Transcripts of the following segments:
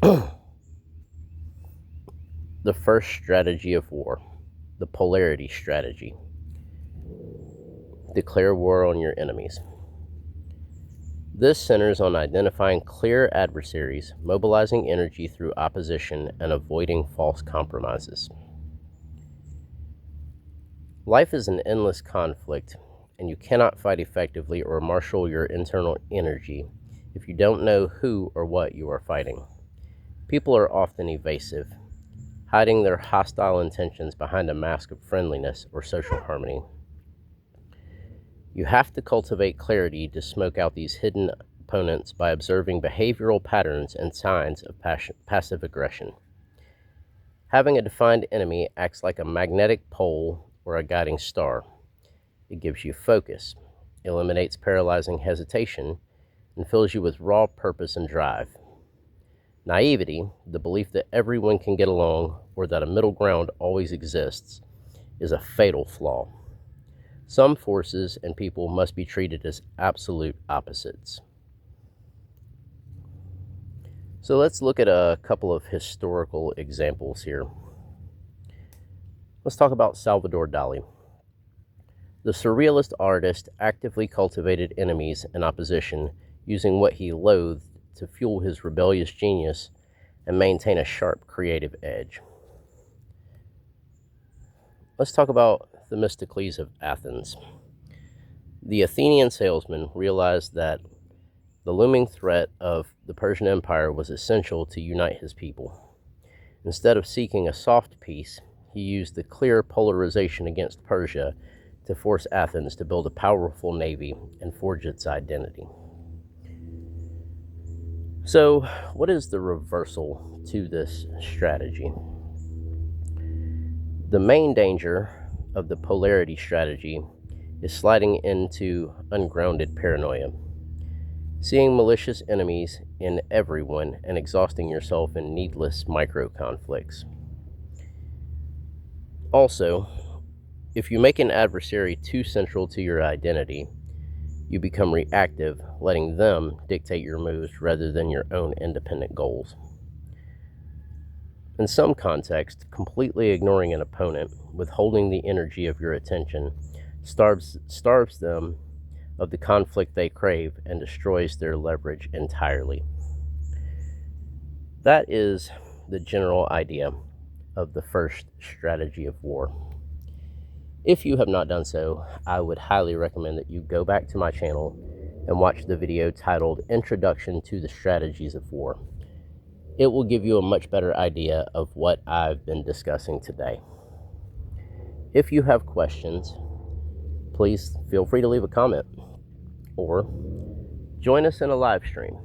The first strategy of war, the polarity strategy. Declare war on your enemies. This centers on identifying clear adversaries, mobilizing energy through opposition, and avoiding false compromises. Life is an endless conflict, and you cannot fight effectively or marshal your internal energy if you don't know who or what you are fighting. People are often evasive, hiding their hostile intentions behind a mask of friendliness or social harmony. You have to cultivate clarity to smoke out these hidden opponents by observing behavioral patterns and signs of passive aggression. Having a defined enemy acts like a magnetic pole or a guiding star. It gives you focus, eliminates paralyzing hesitation, and fills you with raw purpose and drive. Naivety, the belief that everyone can get along or that a middle ground always exists, is a fatal flaw. Some forces and people must be treated as absolute opposites. So let's look at a couple of historical examples here. Let's talk about Salvador Dali. The surrealist artist actively cultivated enemies and opposition, using what he loathed to fuel his rebellious genius and maintain a sharp creative edge. Let's talk about Themistocles of Athens. The Athenian salesman realized that the looming threat of the Persian Empire was essential to unite his people. Instead of seeking a soft peace, he used the clear polarization against Persia to force Athens to build a powerful navy and forge its identity. So, what is the reversal to this strategy? The main danger of the polarity strategy is sliding into ungrounded paranoia, seeing malicious enemies in everyone and exhausting yourself in needless micro-conflicts. Also, if you make an adversary too central to your identity, you become reactive, letting them dictate your moves rather than your own independent goals. In some contexts, completely ignoring an opponent, withholding the energy of your attention, starves them of the conflict they crave and destroys their leverage entirely. That is the general idea of the first strategy of war. If you have not done so, I would highly recommend that you go back to my channel and watch the video titled Introduction to the Strategies of War. It will give you a much better idea of what I've been discussing today. If you have questions, please feel free to leave a comment or join us in a live stream.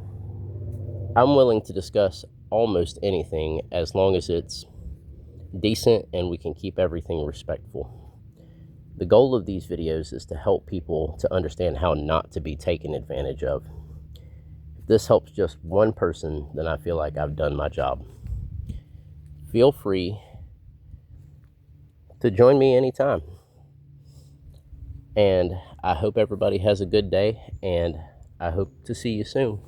I'm willing to discuss almost anything as long as it's decent and we can keep everything respectful. The goal of these videos is to help people to understand how not to be taken advantage of. If this helps just one person, then I feel like I've done my job. Feel free to join me anytime. And I hope everybody has a good day, and I hope to see you soon.